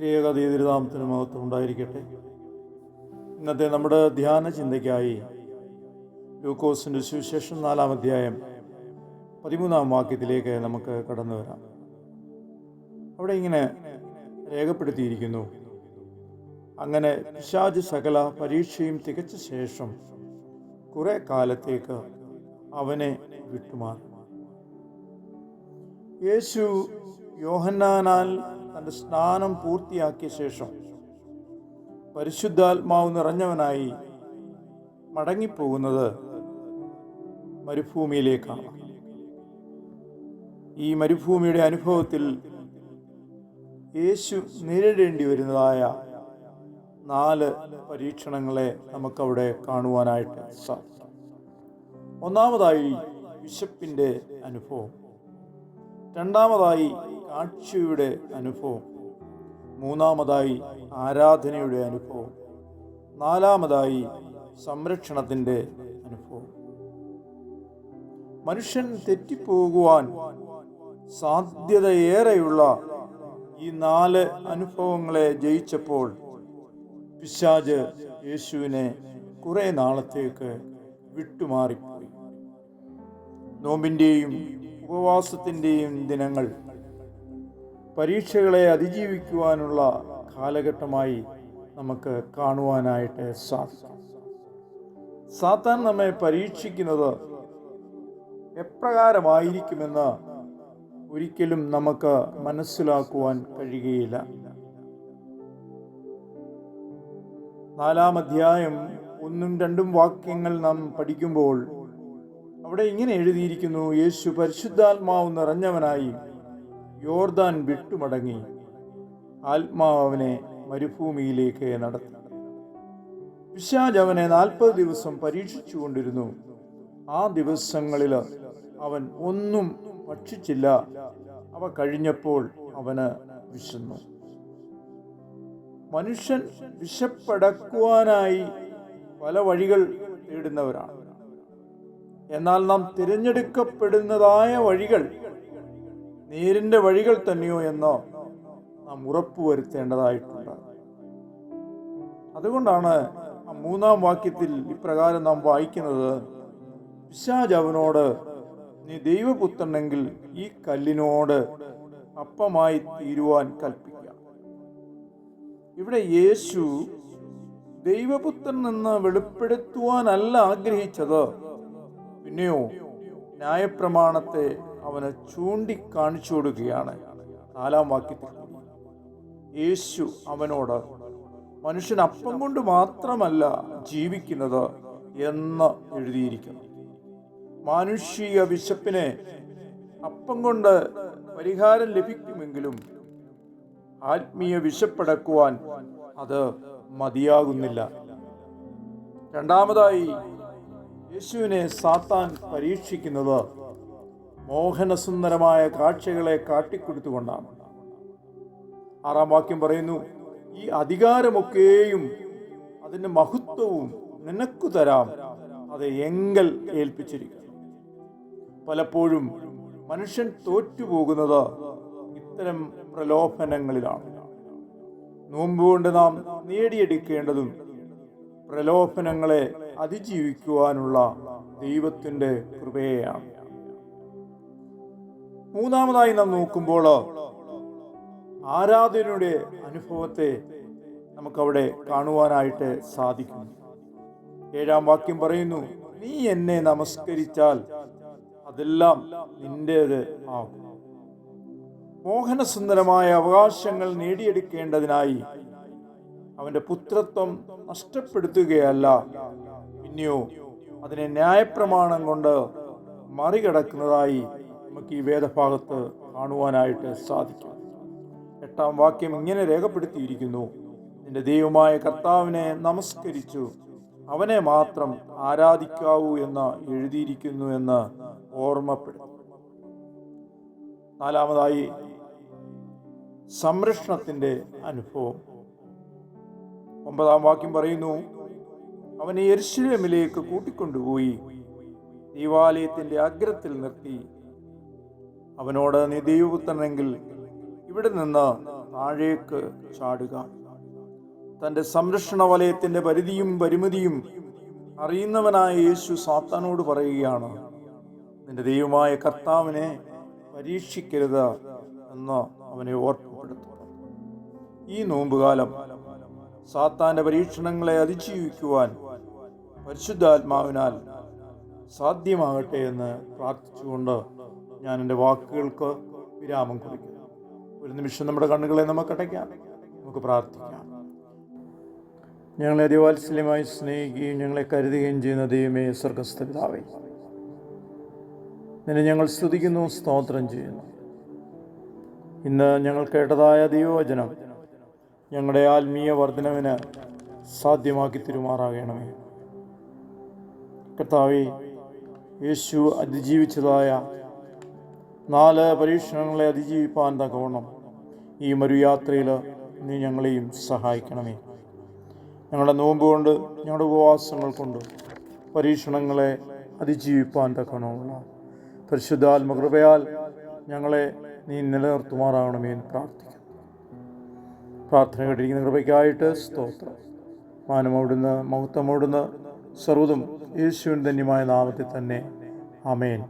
ത്രിയേകദൈവനാമത്തിന് മഹത്വം ഉണ്ടായിരിക്കട്ടെ. ഇന്നത്തെ നമ്മുടെ ധ്യാന ചിന്തയ്ക്കായി ലൂക്കോസിൻ്റെ സുവിശേഷം 4-ാം അധ്യായം 13-ാം വാക്യത്തിലേക്ക് നമുക്ക് കടന്നു വരാം. അവിടെ ഇങ്ങനെ രേഖപ്പെടുത്തിയിരിക്കുന്നു: അങ്ങനെ പിശാച് സകല പരീക്ഷയും തികച്ച ശേഷം കുറെ കാലത്തേക്ക് അവനെ വിട്ടുമാറി. യേശു യോഹന്നാനാൽ തൻ്റെ സ്നാനം പൂർത്തിയാക്കിയ ശേഷം പരിശുദ്ധാത്മാവ് നിറഞ്ഞവനായി മടങ്ങിപ്പോകുന്നത് മരുഭൂമിയിലേക്കാണ്. ഈ മരുഭൂമിയുടെ അനുഭവത്തിൽ യേശു നേരിടേണ്ടി വരുന്നതായ 4 പരീക്ഷണങ്ങളെ നമുക്കവിടെ കാണുവാനായിട്ട് സാധിക്കും. ഒന്നാമതായി വിശപ്പിൻ്റെ അനുഭവം, രണ്ടാമതായി കാഴ്ചയുടെ അനുഭവം, മൂന്നാമതായി ആരാധനയുടെ അനുഭവം, നാലാമതായി സംരക്ഷണത്തിൻ്റെ അനുഭവം. മനുഷ്യൻ തെറ്റിപ്പോകുവാൻ സാധ്യതയേറെയുള്ള ഈ 4 അനുഭവങ്ങളെ ജയിച്ചപ്പോൾ പിശാച് യേശുവിനെ കുറെ നാളത്തേക്ക് വിട്ടുമാറിപ്പോയി. നോമ്പിൻ്റെയും ഉപവാസത്തിൻ്റെയും ദിനങ്ങൾ പരീക്ഷകളെ അതിജീവിക്കുവാനുള്ള കാലഘട്ടമായി നമുക്ക് കാണുവാനായിട്ട് സാധിക്കും. സാത്താൻ നമ്മെ പരീക്ഷിക്കുന്നത് എപ്രകാരമായിരിക്കുമെന്ന് ഒരിക്കലും നമുക്ക് മനസ്സിലാക്കുവാൻ കഴിയുകയില്ല. 4-ാം അധ്യായം 1-2 വാക്യങ്ങൾ നാം പഠിക്കുമ്പോൾ അവിടെ ഇങ്ങനെ എഴുതിയിരിക്കുന്നു: യേശു പരിശുദ്ധാത്മാവ് നിറഞ്ഞവനായി യോർദാൻ വിട്ടുമടങ്ങി, ആത്മാവ് അവനെ മരുഭൂമിയിലേക്ക് നടത്തി. പിശാച് അവനെ 40 ദിവസം പരീക്ഷിച്ചു കൊണ്ടിരുന്നു. ആ ദിവസങ്ങളിൽ അവൻ ഒന്നും ഭക്ഷിച്ചില്ല. അവ കഴിഞ്ഞപ്പോൾ അവന് വിശന്നു. മനുഷ്യൻ വിശപ്പടക്കുവാനായി പല വഴികൾ തേടുന്നവരാണ്. എന്നാൽ നാം തിരഞ്ഞെടുക്കപ്പെടുന്നതായ വഴികൾ നേരിൻ്റെ വഴികൾ തന്നെയോ എന്ന് നാം ഉറപ്പുവരുത്തേണ്ടതായിട്ടുണ്ട്. അതുകൊണ്ടാണ് 3-ാം വാക്യത്തിൽ ഇപ്രകാരം നാം വായിക്കുന്നത്: പിശാച് അവനോട്, നീ ദൈവപുത്രനെങ്കിൽ ഈ കല്ലിനോട് അപ്പമായി തീരുവാൻ കൽപ്പിക്കുക. ഇവിടെ യേശു ദൈവപുത്രൻ എന്ന് വെളിപ്പെടുത്തുവാനല്ല ആഗ്രഹിച്ചത്, പിന്നെയോ ന്യായപ്രമാണത്തെ അവന് ചൂണ്ടിക്കാണിച്ചു കൊടുക്കുകയാണ്. 4-ാം വാക്യത്തിൽ യേശു അവനോട്, മനുഷ്യൻ അപ്പം കൊണ്ട് മാത്രമല്ല ജീവിക്കുന്നത് എന്ന് എഴുതിയിരിക്കുന്നു. മാനുഷിക വിശപ്പിനെ അപ്പം കൊണ്ട് പരിഹാരം ലഭിക്കുമെങ്കിലും ആത്മീയ വിശപ്പടക്കുവാൻ അത് മതിയാകുന്നില്ല. രണ്ടാമതായി യേശുവിനെ സാത്താൻ പരീക്ഷിക്കുന്നത് മോഹനസുന്ദരമായ കാഴ്ചകളെ കാട്ടിക്കൊടുത്തുകൊണ്ടാണ്. 6-ാം വാക്യം പറയുന്നു: ഈ അധികാരമൊക്കെയും അതിൻ്റെ മഹത്വവും നിനക്കു തരാം, അത് എങ്കൽ ഏൽപ്പിച്ചിരിക്കുന്നു. പലപ്പോഴും മനുഷ്യൻ തോറ്റുപോകുന്നത് ഇത്തരം പ്രലോഭനങ്ങളിലാണ്. നോമ്പുകൊണ്ട് നാം നേടിയെടുക്കേണ്ടതും പ്രലോഭനങ്ങളെ അതിജീവിക്കുവാനുള്ള ദൈവത്തിൻ്റെ കൃപയാണ്. മൂന്നാമതായി നാം നോക്കുമ്പോൾ ആരാധനയുടെ അനുഭവത്തെ നമുക്കവിടെ കാണുവാനായിട്ട് സാധിക്കും. 7-ാം വാക്യം പറയുന്നു: നീ എന്നെ നമസ്കരിച്ചാൽ അതെല്ലാം നിന്റേത് ആകും. മോഹനസുന്ദരമായ അവകാശങ്ങൾ നേടിയെടുക്കേണ്ടതിനായി അവൻ്റെ പുത്രത്വം നഷ്ടപ്പെടുത്തുകയല്ല, പിന്നെയോ അതിനെ ന്യായപ്രമാണം കൊണ്ട് മറികടക്കുന്നതായി നമുക്ക് ഈ വേദഭാഗത്ത് കാണുവാനായിട്ട് സാധിക്കും. 8-ാം വാക്യം ഇങ്ങനെ രേഖപ്പെടുത്തിയിരിക്കുന്നു: നിന്റെ ദൈവമായ കർത്താവിനെ നമസ്കരിച്ചു അവനെ മാത്രം ആരാധിക്കാവൂ എന്ന് എഴുതിയിരിക്കുന്നു എന്ന് ഓർമ്മപ്പെടുത്തും. 4-ാമതായി സംരക്ഷണത്തിൻ്റെ അനുഭവം. 9-ാം വാക്യം പറയുന്നു: അവനെ യെരൂശലേമിലേക്ക് കൂട്ടിക്കൊണ്ടുപോയി ദൈവാലയത്തിൻ്റെ അഗ്രത്തിൽ നിർത്തി അവനോട്, നീ ദൈവപുത്രനെങ്കിൽ ഇവിടെ നിന്ന് താഴേക്ക് ചാടുക. തൻ്റെ സംരക്ഷണ വലയത്തിൻ്റെ പരിധിയും പരിമിതിയും അറിയുന്നവനായ യേശു സാത്താനോട് പറയുകയാണ്, നിന്റെ ദൈവമായ കർത്താവിനെ പരീക്ഷിക്കരുത് എന്ന് അവനെ ഓർമ്മപ്പെടുത്തുക. ഈ നോമ്പുകാലം സാത്താൻ്റെ പരീക്ഷണങ്ങളെ അതിജീവിക്കുവാൻ പരിശുദ്ധാത്മാവിനാൽ സാധ്യമാകട്ടെ എന്ന് പ്രാർത്ഥിച്ചുകൊണ്ട് ഞാൻ എൻ്റെ വാക്കുകൾക്ക് വിരാമം കുറിക്കുന്നു. ഒരു നിമിഷം നമ്മുടെ കണ്ണുകളെ നമുക്ക് അടയ്ക്കാം, നമുക്ക് പ്രാർത്ഥിക്കാം. ഞങ്ങളെ അതിവാത്സല്യമായി സ്നേഹിക്കുകയും ഞങ്ങളെ കരുതുകയും ചെയ്യുന്ന ദൈവമേ, സ്വർഗ്ഗസ്ഥ പിതാവേ, നിന്നെ ഞങ്ങൾ സ്തുതിക്കുന്നു, സ്തോത്രം ചെയ്യുന്നു. ഇന്ന് ഞങ്ങൾ കേട്ടതായ ദൈവവചനം ഞങ്ങളുടെ ആത്മീയ വർധനവിന് സാധ്യമാക്കി തിരുമാറാകണമേ. കർത്താവേ, യേശു അതിജീവിച്ചതായ 4 പരീക്ഷണങ്ങളെ അതിജീവിപ്പാൻ തക്കവണ്ണം ഈ മരുയാത്രയിൽ നീ ഞങ്ങളെയും സഹായിക്കണമേ. ഞങ്ങളുടെ നോമ്പ് കൊണ്ട്, ഞങ്ങളുടെ ഉപവാസങ്ങൾ കൊണ്ട് പരീക്ഷണങ്ങളെ അതിജീവിപ്പാൻ തക്കവണ്ണമുള്ള പരിശുദ്ധാത്മകൃപയാൽ ഞങ്ങളെ നീ നിലനിർത്തുമാറാകണമേ എന്ന് പ്രാർത്ഥിക്കുന്നു. പ്രാർത്ഥന കേട്ടിരിക്കുന്ന കൃപയ്ക്കായിട്ട് സ്തോത്രം. മാനമോടുന്ന്, മഹത്വമോടുന്ന് സർവ്വതും യേശുവിൻ ധന്യമായ നാമത്തിൽ തന്നെ. ആമേൻ.